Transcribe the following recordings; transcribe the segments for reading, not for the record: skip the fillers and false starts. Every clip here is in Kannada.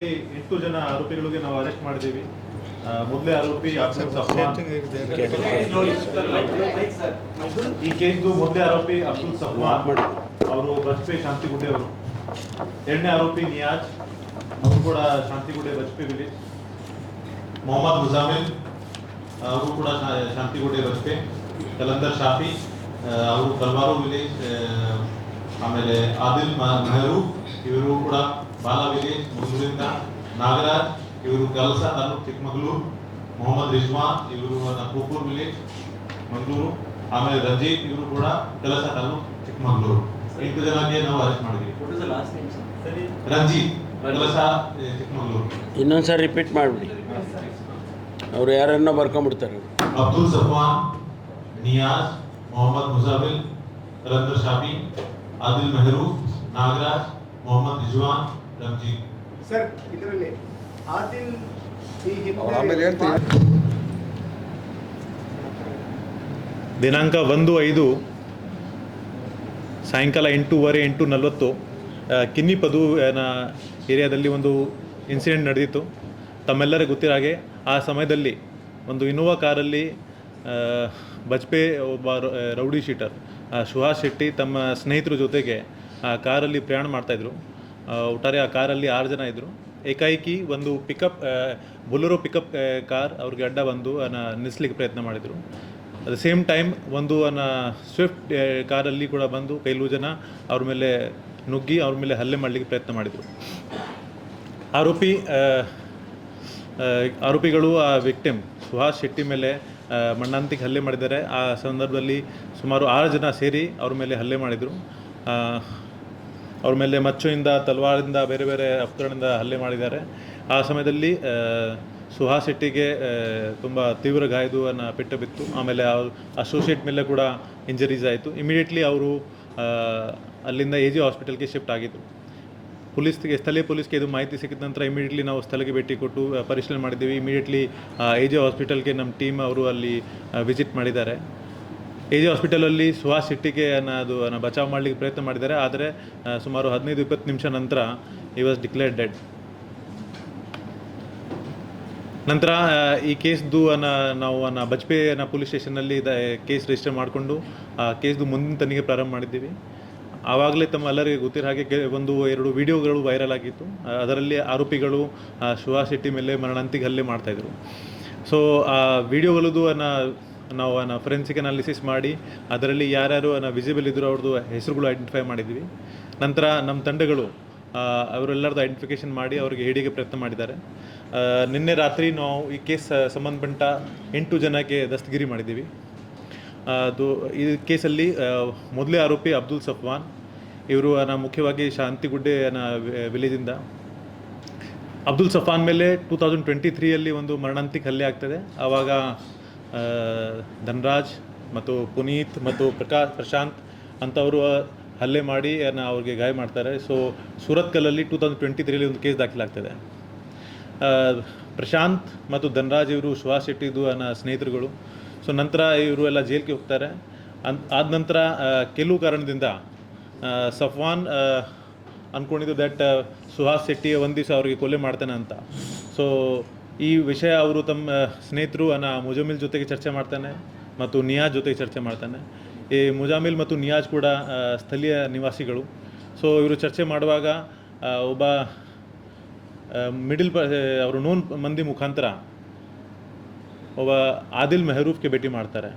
8 ಜನ ಆರೋಪಿಗಳಿಗೆ ನಾವು ಅರೆಸ್ಟ್ ಮಾಡಿದ್ದೀವಿ. ಮೊದಲೇ ಆರೋಪಿ ಅಬ್ದುಲ್ ಸಫ್ವಾನ್. ಈ ಕೇಸ್ದು ಮೊದಲೇ ಆರೋಪಿ ಅಬ್ದುಲ್ ಸಫ್ವಾನ್ ಅವರು ಬಜ್ಪೆ ಶಾಂತಿಗುಡ್ಡೆ ಅವರು. ಎರಡನೇ ಆರೋಪಿ ನಿಯಾಜ್, ಅವರು ಕೂಡ ಶಾಂತಿಗುಡ್ಡೆ ಬಜ್ಪೆ ವಿಲೇಜ್. ಮೊಹಮ್ಮದ್ ಮುಜಾಮಿಲ್ ಅವರು ಕೂಡ ಶಾಂತಿಗುಡ್ಡೆ ಬಜ್ಪೆ. ಕಲಂದರ್ ಶಾಫಿ ಅವರು ಕಲ್ವಾರು ವಿಲೇಜ್. ಆಮೇಲೆ ಆದಿಲ್ ಮೆಹರೂಫ್ ಇವರು ಕೂಡ ಬಾಲಾ ವಿಲೇಜ್ ಮಂಗಳೂರಿಂದ. ನಾಗರಾಜ್ ಇವರು ಕಲಸ ತಾಲೂಕು ಚಿಕ್ಕಮಗಳೂರು. ಮೊಹಮ್ಮದ್ ರಿಜ್ವಾನ್ ಇವರು ಕೂಪೂರ್ ವಿಲೇಜ್ ಮಂಗಳೂರು. ಆಮೇಲೆ ರಂಜಿತ್ ಇವರು ಕೂಡ ಕಲಸ ತಾಲೂಕು ಚಿಕ್ಕಮಗಳೂರು. 8 ಜನಕ್ಕೆ ನಾವು ಅರೆಸ್ಟ್ ಮಾಡಿದ್ವಿ. ರಂಜಿತ್ ಕಲಸ ಚಿಕ್ಕಮಗಳೂರು. ಇನ್ನೊಂದ್ಸರಿ ರಿಪೀಟ್ ಮಾಡಿಬಿಡಿ, ಅವ್ರು ಯಾರನ್ನ ಬರ್ಕೊಂಡ್ಬಿಡ್ತಾರೆ. ಅಬ್ದುಲ್ ಸಫ್ವಾನ್, ನಿಯಾಜ್, ಮೊಹಮ್ಮದ್ ಮುಜಾಮಿಲ್, ಕಲಂದರ್ ಶಾಫಿ, ಆದಿಲ್ ಮೆಹರೂಫ್, ನಾಗರಾಜ್, ಮೊಹಮ್ಮದ್ ರಿಜ್ವಾನ್, ರಂಜಿತ್. ಸರ್, ಇದರಲ್ಲಿ ಆದಿಲ್ ಆಮೇಲೆ ಹೇಳ್ತೀನಿ. ದಿನಾಂಕ 1/5 ಸಾಯಂಕಾಲ 8:30 8:40 ಕಿನ್ನಿಪದು ಏರಿಯಾದಲ್ಲಿ ಒಂದು ಇನ್ಸಿಡೆಂಟ್ ನಡೆದಿತ್ತು. ತಮ್ಮೆಲ್ಲರಿಗೂ ಗೊತ್ತಿರೋ ಹಾಗೆ ಆ ಸಮಯದಲ್ಲಿ ಒಂದು ಇನೋವಾ ಕಾರಲ್ಲಿ ಬಜ್ಪೆ ಒಬ್ಬ ರೌಡಿ ಶೀಟರ್ ಸುಹಾಸ್ ಶೆಟ್ಟಿ ತಮ್ಮ ಸ್ನೇಹಿತರ ಜೊತೆಗೆ ಆ ಕಾರಲ್ಲಿ ಪ್ರಯಾಣ ಮಾಡ್ತಾಯಿದ್ರು. ಒಟ್ಟಾರೆ ಆ ಕಾರಲ್ಲಿ 6 ಜನ ಇದ್ದರು. ಏಕಾಏಕಿ ಒಂದು ಬೊಲೆರೋ ಪಿಕಪ್ ಕಾರ್ ಅವ್ರಿಗೆ ಅಡ್ಡ ಬಂದು ನಿಲ್ಲಿಸ್ಲಿಕ್ಕೆ ಪ್ರಯತ್ನ ಮಾಡಿದರು. ಅಟ್ ದ ಸೇಮ್ ಟೈಮ್ ಒಂದು ಸ್ವಿಫ್ಟ್ ಕಾರಲ್ಲಿ ಕೂಡ ಬಂದು ಕೆಲವು ಜನ ಅವ್ರ ಮೇಲೆ ನುಗ್ಗಿ ಅವ್ರ ಮೇಲೆ ಹಲ್ಲೆ ಮಾಡಲಿಕ್ಕೆ ಪ್ರಯತ್ನ ಮಾಡಿದರು. ಆರೋಪಿಗಳು ಆ ವಿಕ್ಟಿಮ್ ಸುಹಾಸ್ ಶೆಟ್ಟಿ ಮೇಲೆ ಮಣ್ಣಂತಿಗೆ ಹಲ್ಲೆ ಮಾಡಿದ್ದಾರೆ. ಆ ಸಂದರ್ಭದಲ್ಲಿ ಸುಮಾರು 6 ಜನ ಸೇರಿ ಅವ್ರ ಮೇಲೆ ಹಲ್ಲೆ ಮಾಡಿದರು. ಅವ್ರ ಮೇಲೆ ಮಚ್ಚುಯಿಂದ, ತಲವಾರಿಂದ, ಬೇರೆ ಬೇರೆ ಅಸ್ತ್ರಗಳಿಂದ ಹಲ್ಲೆ ಮಾಡಿದ್ದಾರೆ. ಆ ಸಮಯದಲ್ಲಿ ಸುಹಾಸ್ ಶೆಟ್ಟಿಗೆ ತುಂಬ ತೀವ್ರ ಗಾಯದು ಪೆಟ್ಟು ಬಿತ್ತು. ಆಮೇಲೆ ಅಸೋಸಿಯೇಟ್ ಮೇಲೆ ಕೂಡ ಇಂಜರೀಸ್ ಆಯಿತು. ಇಮಿಡಿಯೇಟ್ಲಿ ಅವರು ಅಲ್ಲಿಂದ AG ಹಾಸ್ಪಿಟಲ್ಗೆ ಶಿಫ್ಟ್ ಆಗಿದ್ದು. ಸ್ಥಳೀಯ ಪೊಲೀಸ್ಗೆ ಇದು ಮಾಹಿತಿ ಸಿಕ್ಕಿದ ನಂತರ ಇಮಿಡಿಯೇಟ್ಲಿ ನಾವು ಸ್ಥಳಕ್ಕೆ ಭೇಟಿ ಕೊಟ್ಟು ಪರಿಶೀಲನೆ ಮಾಡಿದ್ದೀವಿ. ಇಮಿಡಿಯೇಟ್ಲಿ AG ಹಾಸ್ಪಿಟಲ್ಗೆ ನಮ್ಮ ಟೀಮ್ ಅವರು ಅಲ್ಲಿ ವಿಸಿಟ್ ಮಾಡಿದ್ದಾರೆ. AG ಹಾಸ್ಪಿಟಲಲ್ಲಿ ಸುಹಾಸ್ ಶೆಟ್ಟಿಗೆ ಅದು ಬಚಾವ್ ಮಾಡಲಿಕ್ಕೆ ಪ್ರಯತ್ನ ಮಾಡಿದ್ದಾರೆ. ಆದರೆ ಸುಮಾರು 15-20 ನಿಮಿಷ ನಂತರ ಈ ವಾಸ್ ಡಿಕ್ಲೇರ್ಡ್ ಡೆಡ್. ನಂತರ ಈ ಕೇಸ್ದು ನಾವು ಬಜ್ಪೆ ಪೊಲೀಸ್ ಸ್ಟೇಷನ್ನಲ್ಲಿ ಕೇಸ್ ರಿಜಿಸ್ಟರ್ ಮಾಡಿಕೊಂಡು ಕೇಸ್ದು ಮುಂದಿನ ತನಿಖೆ ಪ್ರಾರಂಭ ಮಾಡಿದ್ದೀವಿ. ಆವಾಗಲೇ ತಮ್ಮೆಲ್ಲರಿಗೆ ಗೊತ್ತಿರೋ ಹಾಗೆ 1-2 ವಿಡಿಯೋಗಳು ವೈರಲ್ ಆಗಿತ್ತು. ಅದರಲ್ಲಿ ಆರೋಪಿಗಳು ಸುಹಾಸ್ ಶೆಟ್ಟಿ ಮೇಲೆ ಮರಣಾಂತಿಕ ಹಲ್ಲೆ ಮಾಡ್ತಾಯಿದ್ರು. ಸೊ ಆ ವಿಡಿಯೋಗಳದ್ದು ನಾವು ಫೊರೆನ್ಸಿಕ್ ಅನಾಲಿಸಿಸ್ ಮಾಡಿ ಅದರಲ್ಲಿ ಯಾರ್ಯಾರು ವಿಸಿಬಲ್ ಇದ್ದರೂ ಅವ್ರದ್ದು ಹೆಸರುಗಳು ಐಡೆಂಟಿಫೈ ಮಾಡಿದ್ವಿ. ನಂತರ ನಮ್ಮ ತಂಡಗಳು ಅವರೆಲ್ಲರದ್ದು ಐಡೆಂಟಿಫಿಕೇಷನ್ ಮಾಡಿ ಅವರಿಗೆ ಹಿಡಿಗೆ ಪ್ರಯತ್ನ ಮಾಡಿದ್ದಾರೆ. ನಿನ್ನೆ ರಾತ್ರಿ ನಾವು ಈ ಕೇಸ್ ಸಂಬಂಧಪಟ್ಟ 8 ಜನಕ್ಕೆ ದಸ್ತಗಿರಿ ಮಾಡಿದ್ದೀವಿ. ಈ ಕೇಸಲ್ಲಿ ಮೊದಲೇ ಆರೋಪಿ ಅಬ್ದುಲ್ ಸಫ್ವಾನ್ ಇವರು ಮುಖ್ಯವಾಗಿ ಶಾಂತಿಗುಡ್ಡೆ ವಿಲೇಜಿಂದ. ಅಬ್ದುಲ್ ಸಫ್ವಾನ್ ಮೇಲೆ 2023 ಒಂದು ಮರಣಾಂತಿಕ ಹಲ್ಲೆ ಆಗ್ತದೆ. ಆವಾಗ ಧನ್ರಾಜ್ ಮತ್ತು ಪುನೀತ್ ಮತ್ತು ಪ್ರಶಾಂತ್ ಅಂಥವರು ಹಲ್ಲೆ ಮಾಡಿ ಅವ್ರಿಗೆ ಗಾಯ ಮಾಡ್ತಾರೆ. ಸೊ ಸೂರತ್ಕಲ್ಲಲ್ಲಿ 2023 ಒಂದು ಕೇಸ್ ದಾಖಲಾಗ್ತದೆ. ಪ್ರಶಾಂತ್ ಮತ್ತು ಧನ್ರಾಜ್ ಇವರು ಸುಹಾಸ್ ಶೆಟ್ಟಿದು ಸ್ನೇಹಿತರುಗಳು. ಸೊ ನಂತರ ಇವರು ಎಲ್ಲ ಜೈಲಿಗೆ ಹೋಗ್ತಾರೆ. ಆದ ನಂತರ ಕೆಲವು ಕಾರಣದಿಂದ ಸಫ್ವಾನ್ ಅಂದ್ಕೊಂಡಿದ್ದು ದಟ್ ಸುಹಾಸ್ ಶೆಟ್ಟಿ ಒಂದು ದಿವಸ ಅವ್ರಿಗೆ ಕೊಲೆ ಮಾಡ್ತಾನೆ ಅಂತ. ಸೊ ಈ ವಿಷಯ ಅವರು ತಮ್ಮ ಸ್ನೇಹಿತರು ಮುಜಾಮಿಲ್ ಜೊತೆಗೆ ಚರ್ಚೆ ಮಾಡ್ತಾನೆ ಮತ್ತು ನಿಯಾಜ್ ಜೊತೆಗೆ ಚರ್ಚೆ ಮಾಡ್ತಾನೆ. ಈ ಮುಜಾಮಿಲ್ ಮತ್ತು ನಿಯಾಜ್ ಕೂಡ ಸ್ಥಳೀಯ ನಿವಾಸಿಗಳು. ಸೊ ಇವರು ಚರ್ಚೆ ಮಾಡುವಾಗ ಒಬ್ಬ ಅವರು ನೋನ್ ಮಂದಿ ಮುಖಾಂತರ ಒಬ್ಬ ಆದಿಲ್ ಮೆಹರೂಫ್ಗೆ ಭೇಟಿ ಮಾಡ್ತಾರೆ.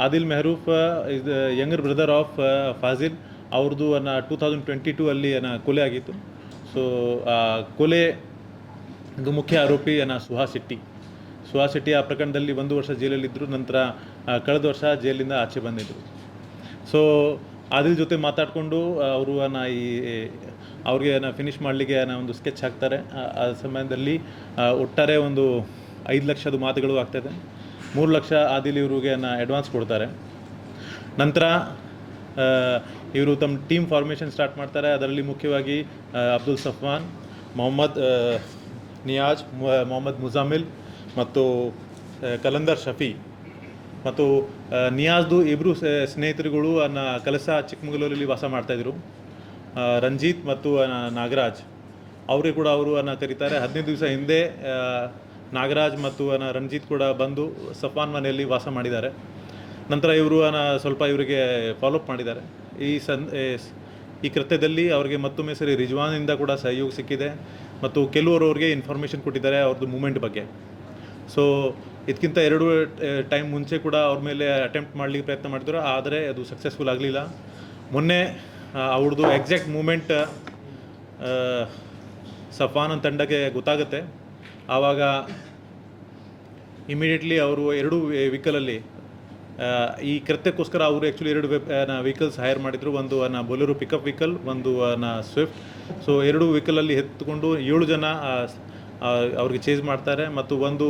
Adil Mehroof is younger brother of Fazil. ಅವ್ರದ್ದು 2022 ಅಲ್ಲಿ ಕೊಲೆ ಆಗಿತ್ತು. ಸೊ ಆ ಕೊಲೆಗೆ ಮುಖ್ಯ ಆರೋಪಿ ಸುಹಾಸ್ ಶೆಟ್ಟಿ ಆ ಪ್ರಕರಣದಲ್ಲಿ 1 ವರ್ಷ ಜೈಲಲ್ಲಿದ್ದರು. ನಂತರ ಕಳೆದ ವರ್ಷ ಜೈಲಿಂದ ಆಚೆ ಬಂದಿದ್ದರು. ಸೊ ಆದಿಲ್ ಜೊತೆ ಮಾತಾಡಿಕೊಂಡು ಅವರು ಅವ್ರಿಗೆ ಫಿನಿಷ್ ಮಾಡಲಿಕ್ಕೆ ಒಂದು ಸ್ಕೆಚ್ ಹಾಕ್ತಾರೆ. ಆ ಸಮಯದಲ್ಲಿ ಒಟ್ಟಾರೆ ಒಂದು 5 ಲಕ್ಷದ ಮಾತುಗಳು ಆಗ್ತದೆ. 3 ಲಕ್ಷ ಆದಿಲ್ ಇವ್ರಿಗೆ ಅಡ್ವಾನ್ಸ್ ಕೊಡ್ತಾರೆ. ನಂತರ ಇವರು ತಮ್ಮ ಟೀಮ್ ಫಾರ್ಮೇಷನ್ ಸ್ಟಾರ್ಟ್ ಮಾಡ್ತಾರೆ. ಅದರಲ್ಲಿ ಮುಖ್ಯವಾಗಿ ಅಬ್ದುಲ್ ಸಫ್ವಾನ್, ಮೊಹಮ್ಮದ್ ನಿಯಾಜ್, ಮೊಹಮ್ಮದ್ ಮುಜಾಮಿಲ್ ಮತ್ತು ಕಲಂದರ್ ಶಫಿ ಮತ್ತು ನಿಯಾಜ್ದು ಇಬ್ಬರು ಸ್ನೇಹಿತರುಗಳು ಕಲಸ ಚಿಕ್ಕಮಗಳೂರಲ್ಲಿ ವಾಸ ಮಾಡ್ತಾಯಿದ್ರು. ರಂಜಿತ್ ಮತ್ತು ನಾಗರಾಜ್ ಅವರಿಗೆ ಕೂಡ ಅವರು ಕರೀತಾರೆ. 15 ದಿವಸ ಹಿಂದೆ ನಾಗರಾಜ್ ಮತ್ತು ರಂಜಿತ್ ಕೂಡ ಬಂದು ಸಫಾನ್ ಮನೆಯಲ್ಲಿ ವಾಸ ಮಾಡಿದ್ದಾರೆ. ನಂತರ ಇವರು ಸ್ವಲ್ಪ ಇವರಿಗೆ ಫಾಲೋಅಪ್ ಮಾಡಿದ್ದಾರೆ. ಈ ಕೃತ್ಯದಲ್ಲಿ ಅವರಿಗೆ ಮತ್ತೊಮ್ಮೆ ಸರಿ ರಿಜ್ವಾನಿಂದ ಕೂಡ ಸಹಯೋಗ ಸಿಕ್ಕಿದೆ ಮತ್ತು ಕೆಲವರು ಅವ್ರಿಗೆ ಇನ್ಫಾರ್ಮೇಷನ್ ಕೊಟ್ಟಿದ್ದಾರೆ ಅವ್ರದ್ದು ಮೂಮೆಂಟ್ ಬಗ್ಗೆ. ಸೊ ಇದಕ್ಕಿಂತ 2 ಟೈಮ್ ಮುಂಚೆ ಕೂಡ ಅವ್ರ ಮೇಲೆ ಅಟೆಂಪ್ಟ್ ಮಾಡಲಿಕ್ಕೆ ಪ್ರಯತ್ನ ಮಾಡಿದ್ರು, ಆದರೆ ಅದು ಸಕ್ಸಸ್ಫುಲ್ ಆಗಲಿಲ್ಲ. ಮೊನ್ನೆ ಅವ್ರದ್ದು ಎಕ್ಸಾಕ್ಟ್ ಮೂಮೆಂಟ್ ಸಫಾನ್ ತಂಡಕ್ಕೆ ಗೊತ್ತಾಗುತ್ತೆ. ಆವಾಗ ಇಮಿಡಿಯೇಟ್ಲಿ ಅವರು 2 ವೆಹಿಕಲಲ್ಲಿ ಈ ಕೃತ್ಯಕ್ಕೋಸ್ಕರ ಅವರು ಆ್ಯಕ್ಚುಲಿ 2 ವೆಹಿಕಲ್ಸ್ ಹೈರ್ ಮಾಡಿದರು. ಒಂದು ಬೊಲೆರೋ ಪಿಕಪ್ ವೆಹಿಕಲ್, ಒಂದು ಸ್ವಿಫ್ಟ್. ಸೊ 2 ವೆಹಿಕಲಲ್ಲಿ ಎತ್ತುಕೊಂಡು 7 ಜನ ಅವ್ರಿಗೆ ಚೇಸ್ ಮಾಡ್ತಾರೆ ಮತ್ತು ಒಂದು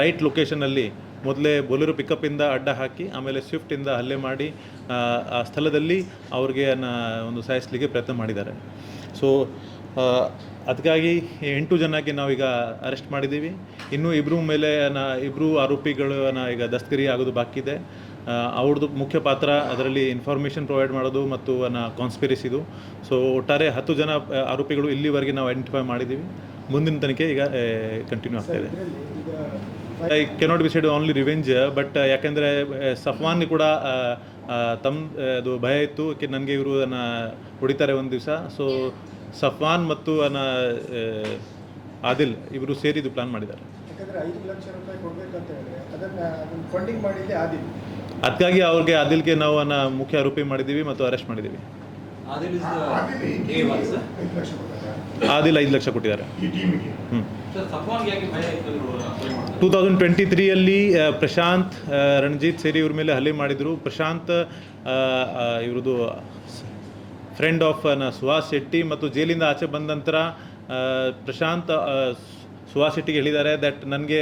ರೈಟ್ ಲೊಕೇಶನಲ್ಲಿ ಮೊದಲೇ ಬೊಲೆರೋ ಪಿಕಪ್ಪಿಂದ ಅಡ್ಡ ಹಾಕಿ ಆಮೇಲೆ ಸ್ವಿಫ್ಟಿಂದ ಹಲ್ಲೆ ಮಾಡಿ ಆ ಸ್ಥಳದಲ್ಲಿ ಅವ್ರಿಗೆ ಒಂದು ಸಾಯಿಸಲಿಕ್ಕೆ ಪ್ರಯತ್ನ ಮಾಡಿದ್ದಾರೆ. ಸೊ ಅದಕ್ಕಾಗಿ 8 ಜನಕ್ಕೆ ನಾವೀಗ ಅರೆಸ್ಟ್ ಮಾಡಿದ್ದೀವಿ. ಇನ್ನೂ ಇಬ್ಬರು ಆರೋಪಿಗಳು ಈಗ ದಸ್ತಗಿರಿ ಆಗೋದು ಬಾಕಿ ಇದೆ. ಅವ್ರದ್ದು ಮುಖ್ಯ ಪಾತ್ರ ಅದರಲ್ಲಿ ಇನ್ಫಾರ್ಮೇಷನ್ ಪ್ರೊವೈಡ್ ಮಾಡೋದು ಮತ್ತು ಕಾನ್ಸ್ಪಿರಸಿದು. ಸೊ ಒಟ್ಟಾರೆ 10 ಜನ ಆರೋಪಿಗಳು ಇಲ್ಲಿವರೆಗೆ ನಾವು ಐಡೆಂಟಿಫೈ ಮಾಡಿದ್ದೀವಿ. ಮುಂದಿನ ತನಿಖೆ ಈಗ ಕಂಟಿನ್ಯೂ ಆಗ್ತಾ ಇದೆ. I cannot be side only revenge, but ಯಾಕೆಂದರೆ ಸಫ್ವಾನ್ ಕೂಡ ಅದು ಭಯ ಇತ್ತು, ನನಗೆ ಇವರು ಹೊಡಿತಾರೆ ಒಂದು ದಿವಸ. ಸೊ ಸಫ್ವಾನ್ ಮತ್ತು ಆದಿಲ್ ಇವರು ಸೇರಿದು ಪ್ಲಾನ್ ಮಾಡಿದ್ದಾರೆ. ಯಾಕಂದರೆ 5 ಲಕ್ಷ ರೂಪಾಯಿ ಕೊಡಬೇಕಂತ ಹೇಳಿದ್ರೆ ಅದನ್ನು ಫಂಡಿಂಗ್ ಮಾಡಿದ್ದೆ ಆದಿಲ್. ಅದಕ್ಕಾಗಿ ಅವ್ರಿಗೆ ಆದಿಲ್ಗೆ ನಾವು ಮುಖ್ಯ ಆರೋಪಿ ಮಾಡಿದ್ದೀವಿ ಮತ್ತು ಅರೆಸ್ಟ್ ಮಾಡಿದ್ದೀವಿ. ಆದಿಲ್ 5 ಲಕ್ಷ ಕೊಟ್ಟಿದ್ದಾರೆ. 2023 ಪ್ರಶಾಂತ್, ರಣಜಿತ್ ಸೇರಿ ಇವ್ರ ಮೇಲೆ ಹಲ್ಲೆ ಮಾಡಿದರು. ಪ್ರಶಾಂತ್ ಇವ್ರದ್ದು ಫ್ರೆಂಡ್ ಆಫ್ ಸುಹಾಸ್ ಶೆಟ್ಟಿ ಮತ್ತು ಜೈಲಿಂದ ಆಚೆ ಬಂದ ನಂತರ ಪ್ರಶಾಂತ್ ಸುಹಾಸ್ ಶೆಟ್ಟಿಗೆ ಹೇಳಿದ್ದಾರೆ ದಟ್ ನನಗೆ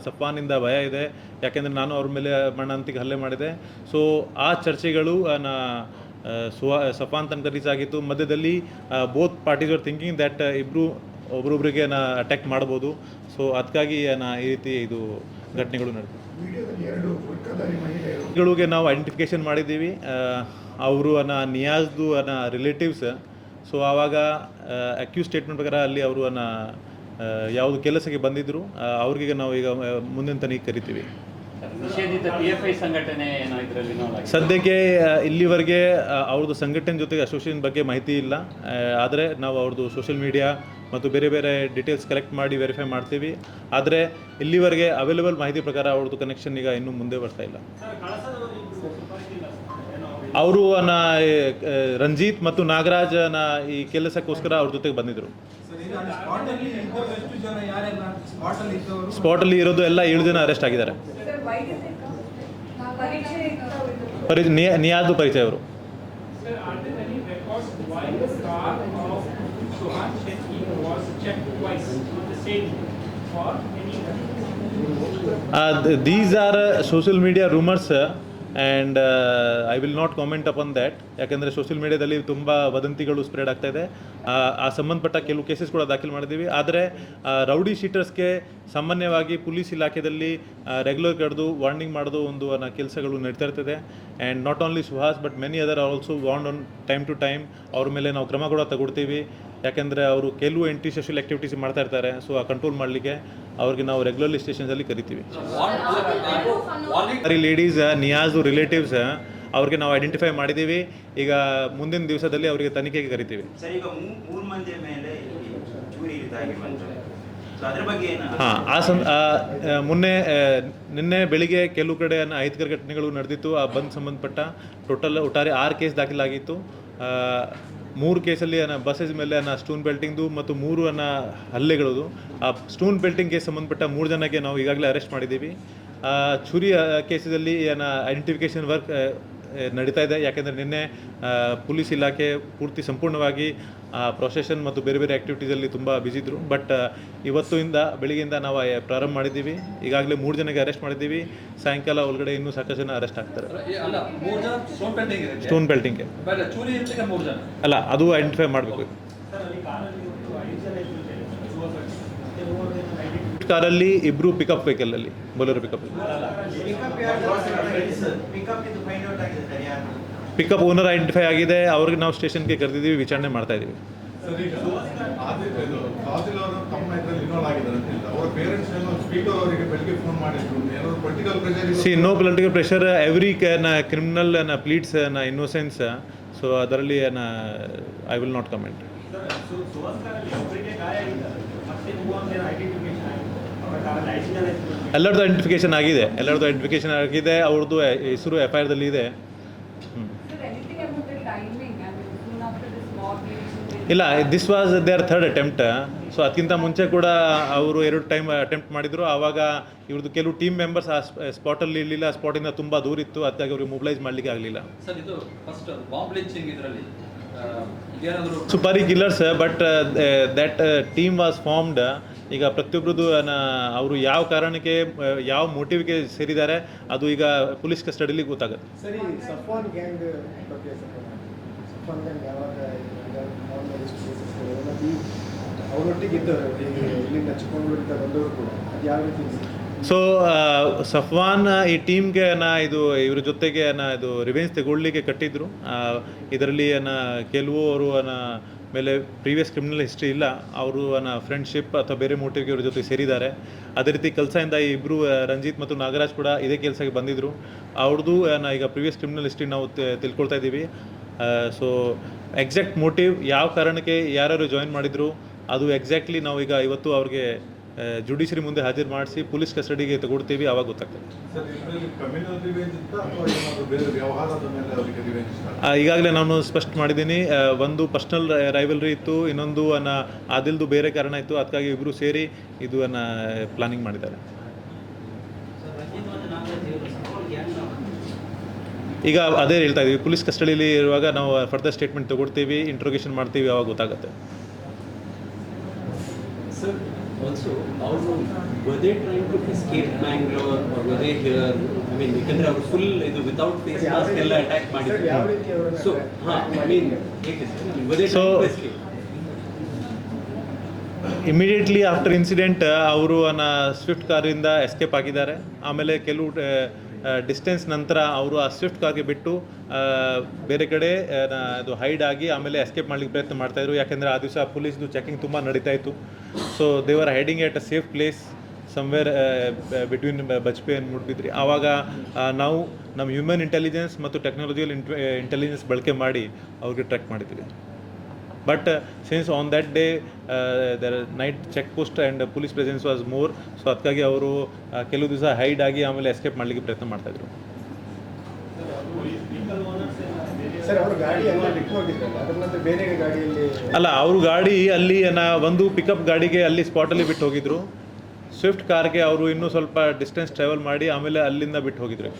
ಸಫಾನಿಂದ ಭಯ ಇದೆ, ಯಾಕೆಂದರೆ ನಾನು ಅವ್ರ ಮೇಲೆ ಮಣ್ಣಂತಿಗೆ ಹಲ್ಲೆ ಮಾಡಿದೆ. ಸೊ ಆ ಚರ್ಚೆಗಳು ಸಫಾನ್ ತನಕ ರೀಚ್ ಆಗಿತ್ತು. ಮಧ್ಯದಲ್ಲಿ both parties are thinking that ಒಬ್ರೊಬ್ರಿಗೆ ಅಟ್ಯಾಕ್ ಮಾಡ್ಬೋದು. ಸೊ ಅದಕ್ಕಾಗಿ ಈ ರೀತಿ ಇದು ಘಟನೆಗಳು ನಡೆದಿದೆ. ಗಳಿಗೆ ನಾವು ಐಡೆಂಟಿಫಿಕೇಷನ್ ಮಾಡಿದ್ದೀವಿ. ಅವರು ನಿಯಾಜ್ದು ರಿಲೇಟಿವ್ಸ್. ಸೊ ಆವಾಗ ಅಕ್ಯೂಸ್ ಸ್ಟೇಟ್ಮೆಂಟ್ ಪ್ರಕಾರ ಅಲ್ಲಿ ಅವರು ಯಾವುದು ಕೆಲಸಕ್ಕೆ ಬಂದಿದ್ದರು, ಅವ್ರಿಗೆ ನಾವು ಈಗ ಮುಂದಿನ ತನಿಖೆ ಕರಿತೀವಿ. ಸದ್ಯಕ್ಕೆ ಇಲ್ಲಿವರೆಗೆ ಅವ್ರದ್ದು ಸಂಘಟನೆ ಜೊತೆಗೆ ಅಸೋಸಿಯೇಷನ್ ಬಗ್ಗೆ ಮಾಹಿತಿ ಇಲ್ಲ. ಆದರೆ ನಾವು ಅವ್ರದ್ದು ಸೋಷಿಯಲ್ ಮೀಡಿಯಾ ಮತ್ತು ಬೇರೆ ಬೇರೆ ಡೀಟೇಲ್ಸ್ ಕಲೆಕ್ಟ್ ಮಾಡಿ ವೆರಿಫೈ ಮಾಡ್ತೀವಿ. ಆದರೆ ಇಲ್ಲಿವರೆಗೆ ಅವೈಲೇಬಲ್ ಮಾಹಿತಿ ಪ್ರಕಾರ ಅವ್ರದ್ದು ಕನೆಕ್ಷನ್ ಈಗ ಇನ್ನೂ ಮುಂದೆ ಬರ್ತಾ ಇಲ್ಲ. ಅವರು ರಂಜಿತ್ ಮತ್ತು ನಾಗರಾಜ್ ಈ ಕೆಲಸಕ್ಕೋಸ್ಕರ ಅವ್ರ ಜೊತೆಗೆ ಬಂದಿದ್ದರು. ಸ್ಪಾಟಲ್ಲಿ ಇರೋದು ಎಲ್ಲ 7 ಜನ ಅರೆಸ್ಟ್ ಆಗಿದ್ದಾರೆ. ನಿಯಾಜ್ ಪರಿಚಯ ಅವರು. These are social media rumors and I will not comment upon that. ಯಾಕೆಂದರೆ ಸೋಷಿಯಲ್ ಮೀಡಿಯಾದಲ್ಲಿ ತುಂಬ ವದಂತಿಗಳು ಸ್ಪ್ರೆಡ್ ಆಗ್ತಾ ಇದೆ. ಆ ಸಂಬಂಧಪಟ್ಟ ಕೆಲವು ಕೇಸಸ್ ಕೂಡ ದಾಖಲು ಮಾಡಿದ್ದೀವಿ. ಆದರೆ ರೌಡಿ ಶೀಟರ್ಸ್ಗೆ ಸಾಮಾನ್ಯವಾಗಿ ಪೊಲೀಸ್ ಇಲಾಖೆಯಲ್ಲಿ ರೆಗ್ಯುಲರ್ ಕರೆದು ವಾರ್ನಿಂಗ್ ಮಾಡೋದು ಒಂದು ಕೆಲಸಗಳು ನಡೀತಾ ಇರ್ತದೆ. And not only Suhas but many other also warn on time to time. ಅವ್ರ ಮೇಲೆ ನಾವು ಕ್ರಮ ಕೂಡ ತಗೊಳ್ತೀವಿ. ಯಾಕೆಂದರೆ ಅವರು ಕೆಲವು ಆ್ಯಂಟಿ ಸೋಷಿಯಲ್ ಆ್ಯಕ್ಟಿವಿಟೀಸ್ ಮಾಡ್ತಾ ಇರ್ತಾರೆ. ಸೊ ಆ ಕಂಟ್ರೋಲ್ ಮಾಡಲಿಕ್ಕೆ ಅವ್ರಿಗೆ ನಾವು ರೆಗ್ಯುಲರ್ಲಿ ಸ್ಟೇಷನ್ಸಲ್ಲಿ ಕರಿತೀವಿ. ಲೇಡೀಸ್ ನಿಯಾಜ್ ರಿಲೇಟಿವ್ಸ್ ಅವ್ರಿಗೆ ನಾವು ಐಡೆಂಟಿಫೈ ಮಾಡಿದ್ದೀವಿ. ಈಗ ಮುಂದಿನ ದಿವಸದಲ್ಲಿ ಅವರಿಗೆ ತನಿಖೆಗೆ ಕರಿತೀವಿ. ಹಾಂ, ನಿನ್ನೆ ಬೆಳಿಗ್ಗೆ ಕೆಲವು ಕಡೆ ಅಹಿತಕರ ಘಟನೆಗಳು ನಡೆದಿತ್ತು. ಆ ಬಂದ್ ಸಂಬಂಧಪಟ್ಟ ಒಟ್ಟಾರೆ 6 ಕೇಸ್ ದಾಖಲಾಗಿತ್ತು. 3 ಕೇಸಲ್ಲಿ ಬಸ್ಸಸ್ ಮೇಲೆ ಸ್ಟೋನ್ ಬೆಲ್ಟಿಂಗ್ದು ಮತ್ತು 3 ಹಲ್ಲೆಗಳದು. ಆ ಸ್ಟೋನ್ ಬೆಲ್ಟಿಂಗ್ ಕೇಸ್ ಸಂಬಂಧಪಟ್ಟ 3 ಜನಕ್ಕೆ ನಾವು ಈಗಾಗಲೇ ಅರೆಸ್ಟ್ ಮಾಡಿದ್ದೀವಿ. ಚುರಿ ಕೇಸಲ್ಲಿ ಐಡೆಂಟಿಫಿಕೇಷನ್ ವರ್ಕ್ ನಡೀತಾ ಇದೆ. ಯಾಕೆಂದರೆ ನಿನ್ನೆ ಪೊಲೀಸ್ ಇಲಾಖೆ ಪೂರ್ತಿ ಸಂಪೂರ್ಣವಾಗಿ ಪ್ರೊಸೆಷನ್ ಮತ್ತು ಬೇರೆ ಬೇರೆ ಆ್ಯಕ್ಟಿವಿಟೀಸಲ್ಲಿ ತುಂಬ ಬ್ಯುಸಿ ಇದ್ದರು. ಬಟ್ ಇವತ್ತಿಂದ ಬೆಳಿಗ್ಗೆಯಿಂದ ನಾವು ಪ್ರಾರಂಭ ಮಾಡಿದ್ದೀವಿ. ಈಗಾಗಲೇ 3 ಜನಕ್ಕೆ ಅರೆಸ್ಟ್ ಮಾಡಿದ್ದೀವಿ. ಸಾಯಂಕಾಲ ಒಳಗಡೆ ಇನ್ನೂ ಸಾಕಷ್ಟು ಜನ ಅರೆಸ್ಟ್ ಆಗ್ತಾರೆ. ಸ್ಟೋನ್ ಬೆಲ್ಟಿಂಗ್ಗೆ ಅಲ್ಲ, ಅದು ಐಡೆಂಟಿಫೈ ಮಾಡಬೇಕು. ಕಾರಲ್ಲಿ 2 ಪಿಕಪ್ ವೆಹಿಕಲಲ್ಲಿ, ಬೊಲೆರೋ ಪಿಕಪ್ ಓನರ್ ಐಡೆಂಟಿಫೈ ಆಗಿದೆ. ಅವ್ರಿಗೆ ನಾವು ಸ್ಟೇಷನ್ಗೆ ಕರೆದಿದ್ದೀವಿ, ವಿಚಾರಣೆ ಮಾಡ್ತಾ ಇದ್ದೀವಿ. ಸರ್ ಈಗ ಫಾಜಿಲ್ ಅವರು ತಮ್ಮ ಇದರಲ್ಲಿ ಇನ್ವಾಲ್ವ್ ಆಗಿದ್ದಾರೆ ಅಂತ ಹೇಳಿದ್ರು. ಅವರ ಪೇರೆಂಟ್ಸ್ ಏನೋ ಸ್ಪೀಕರ್ ಅವರಿಗೆ ಬೆಳಿಗ್ಗೆ ಫೋನ್ ಮಾಡಿದ್ರು, ಏನೋ political pressure. See no political pressure, every criminal pleads innocence. So ಅದರಲ್ಲಿ ಐ ವಿಲ್ ನಾಟ್ ಕಮೆಂಟ್. ಎಲ್ಲರದ್ದು ಐಡೆಂಟಿಫಿಕೇಶನ್ ಆಗಿದೆ, ಅವ್ರದ್ದು ಹೆಸರು FIR ದಲ್ಲಿ ಇದೆ. ಇಲ್ಲ, this was their third attempt. So ಅದಕ್ಕಿಂತ ಮುಂಚೆ ಕೂಡ ಅವರು 2 ಟೈಮ್ ಅಟೆಂಪ್ಟ್ ಮಾಡಿದರು. ಆವಾಗ ಇವ್ರದ್ದು ಕೆಲವು ಟೀಮ್ ಮೆಂಬರ್ಸ್ ಆ ಸ್ಪಾಟಲ್ಲಿ ಇರಲಿಲ್ಲ, ಸ್ಪಾಟಿಂದ ತುಂಬ ದೂರ ಇತ್ತು, ಅದಕ್ಕಾಗಿ ಅವ್ರಿಗೆ ಮೊಬಿಲೈಸ್ ಮಾಡಲಿಕ್ಕೆ ಆಗಲಿಲ್ಲ. ಸರ್, ಇದು ಫಸ್ಟ್ ಬಾಂಬ್ ಲಿಂಚಿಂಗ್ ಇದರಲ್ಲಿ ಏನಾದರೂ supari killers, but that team was formed. ಈಗ ಪ್ರತಿಯೊಬ್ಬರದ್ದು ಅವರು ಯಾವ ಕಾರಣಕ್ಕೆ, ಯಾವ ಮೋಟಿವ್ಗೆ ಸೇರಿದ್ದಾರೆ ಅದು ಈಗ ಪೊಲೀಸ್ ಕಸ್ಟಡಿಲಿ ಗೊತ್ತಾಗುತ್ತೆ. ಸರಿ, ಸಫ್ವಾನ್ ಗ್ಯಾಂಗ್ ಬಗ್ಗೆ ಸಫ್ವಾನ್ ಗ್ಯಾಂಗ್ ಯಾವಾಗ ಅವರೊಟ್ಟಿಗೆ ಇದ್ದವರು, ಇಲ್ಲಿಂದ ಚಿಕ್ಕಮಗಳೂರಿಂದ ಬಂದವರು ಕೂಡ ಅದು ಯಾವ ರೀತಿ? ಸೊ ಸಫ್ವಾನ್ ಈ ಟೀಮ್ಗೆ ಇದು ಇವ್ರ ಜೊತೆಗೆ ಇದು ರಿವೆಂಜ್ ತಗೊಳ್ಳಿಕ್ಕೆ ಕಟ್ಟಿದ್ರು. ಇದರಲ್ಲಿ ಕೆಲವು ಅವರು ಮೇಲೆ ಪ್ರೀವಿಯಸ್ ಕ್ರಿಮಿನಲ್ ಹಿಸ್ಟ್ರಿ ಇಲ್ಲ, ಅವರು ಫ್ರೆಂಡ್ಶಿಪ್ ಅಥವಾ ಬೇರೆ ಮೋಟಿವ್ಗೆ ಇವ್ರ ಜೊತೆ ಸೇರಿದ್ದಾರೆ. ಅದೇ ರೀತಿ ಕೆಲಸದಿಂದ ಈ ಇಬ್ಬರು ರಂಜಿತ್ ಮತ್ತು ನಾಗರಾಜ್ ಕೂಡ ಇದೇ ಕೆಲಸಕ್ಕೆ ಬಂದಿದ್ದರು. ಅವ್ರದ್ದು ಈಗ ಪ್ರೀವಿಯಸ್ ಕ್ರಿಮಿನಲ್ ಹಿಸ್ಟ್ರಿ ನಾವು ತಿಳ್ಕೊಳ್ತಾ ಇದ್ದೀವಿ. ಸೊ ಎಕ್ಸಾಕ್ಟ್ ಮೋಟಿವ್, ಯಾವ ಕಾರಣಕ್ಕೆ ಯಾರ್ಯಾರು ಜಾಯಿನ್ ಮಾಡಿದರು, ಅದು ಎಕ್ಸಾಕ್ಟ್ಲಿ ನಾವು ಈಗ ಇವತ್ತು ಅವ್ರಿಗೆ ಜುಡಿಷರಿ ಮುಂದೆ ಹಾಜರು ಮಾಡಿಸಿ ಪೊಲೀಸ್ ಕಸ್ಟಡಿಗೆ ತಗೊಳ್ತೀವಿ, ಆವಾಗ ಗೊತ್ತಾಗ್ತದೆ. ಸರ್, ಇದರಲ್ಲಿ ಕಮ್ಯುನಲ್ ರಿವೆಂಜ್ ಅಂತ ಅಥವಾ ಏನಾದರೂ ಬೇರೆ ವ್ಯವಹಾರದ ಮೇಲೆ ಅವರಿಗೆ ರಿವೆಂಜ್? ಈಗಾಗಲೇ ನಾನು ಸ್ಪಷ್ಟ ಮಾಡಿದ್ದೀನಿ, ಒಂದು ಪರ್ಸ್ನಲ್ ರೈವಲ್ರಿ ಇತ್ತು, ಇನ್ನೊಂದು ಆದಿಲ್ದು ಬೇರೆ ಕಾರಣ ಇತ್ತು, ಅದಕ್ಕಾಗಿ ಇಬ್ಬರು ಸೇರಿ ಇದು ಪ್ಲಾನಿಂಗ್ ಮಾಡಿದ್ದಾರೆ. ಈಗ ಅದೇ ಹೇಳ್ತಾ ಇದ್ದೀವಿ, ಪೊಲೀಸ್ ಕಸ್ಟಡಿಯಲ್ಲಿ ಇರುವಾಗ ನಾವು ಫರ್ದರ್ ಸ್ಟೇಟ್ಮೆಂಟ್ ತಗೊಳ್ತೀವಿ, ಇಂಟ್ರೋಗೇಷನ್ ಮಾಡ್ತೀವಿ, ಆವಾಗ ಗೊತ್ತಾಗುತ್ತೆ. Sir, also, were they trying to escape Bangalore or were they here? I mean, ಯಾಕಂದ್ರೆ ಅವರು ಫುಲ್ ಇದು ವಿತೌಟ್ ಫೇಸ್ ಮಾಸ್ಕ್ ಎಲ್ಲ ಅಟ್ಯಾಕ್ ಮಾಡಿದ್ರು. ಯಾವ ರೀತಿ ಅವರನ್ನ so I mean were they trying to escape? Immediately after incident ಅವರು ಸ್ವಿಫ್ಟ್ ಕಾರಿಂದ ಎಸ್ಕೇಪ್ ಆಗಿದ್ದಾರೆ. ಆಮೇಲೆ ಕೆಲವು ಡಿಸ್ಟೆನ್ಸ್ ನಂತರ ಅವರು ಆ ಸ್ವಿಫ್ಟ್ ಕಾರ್ಗೆ ಬಿಟ್ಟು ಬೇರೆ ಕಡೆ ಅದು ಹೈಡ್ ಆಗಿ ಆಮೇಲೆ ಎಸ್ಕೇಪ್ ಮಾಡಲಿಕ್ಕೆ ಪ್ರಯತ್ನ ಮಾಡ್ತಾಯಿದ್ರು. ಯಾಕೆಂದರೆ ಆ ದಿವಸ ಪೊಲೀಸ್ದು ಚೆಕಿಂಗ್ ತುಂಬ ನಡೀತಾ ಇತ್ತು. So they were hiding at a safe place somewhere between Bajpe and Moodbidri. ಆವಾಗ ನಾವು ನಮ್ಮ ಹ್ಯೂಮನ್ ಇಂಟೆಲಿಜೆನ್ಸ್ ಮತ್ತು ಟೆಕ್ನಾಲಜಿಕಲ್ ಇಂಟೆಲಿಜೆನ್ಸ್ ಬಳಕೆ ಮಾಡಿ ಅವ್ರಿಗೆ ಟ್ರ್ಯಾಕ್ ಮಾಡಿದ್ವಿ. But since on that day the night check post and police presence was more, so ಅದಕ್ಕಾಗಿ ಅವರು ಕೆಲವು ದಿವಸ ಹೈಡ್ ಆಗಿ ಆಮೇಲೆ ಎಸ್ಕೇಪ್ ಮಾಡಲಿಕ್ಕೆ ಪ್ರಯತ್ನ ಮಾಡ್ತಾಯಿದ್ರು. ಸರ್, ಅವರು ಗಾಡಿ ಎಲ್ಲ ಬಿಟ್ಟು ಹೋಗಿದ್ರಲ್ಲ, ಅದ್ರ ನಂತರ ಬೇರೆ ಗಾಡಿಯಲ್ಲಿ ಅಲ್ಲ, ಅವರು ಗಾಡಿ ಅಲ್ಲಿ ಒಂದು ಪಿಕಪ್ ಗಾಡಿಗೆ ಅಲ್ಲಿ ಸ್ಪಾಟಲ್ಲಿ ಬಿಟ್ಟು ಹೋಗಿದ್ರು. ಸ್ವಿಫ್ಟ್ ಕಾರ್ಗೆ ಅವರು ಇನ್ನೂ ಸ್ವಲ್ಪ ಡಿಸ್ಟೆನ್ಸ್ ಟ್ರಾವೆಲ್ ಮಾಡಿ ಆಮೇಲೆ ಅಲ್ಲಿಂದ ಬಿಟ್ಟು ಹೋಗಿದ್ರು.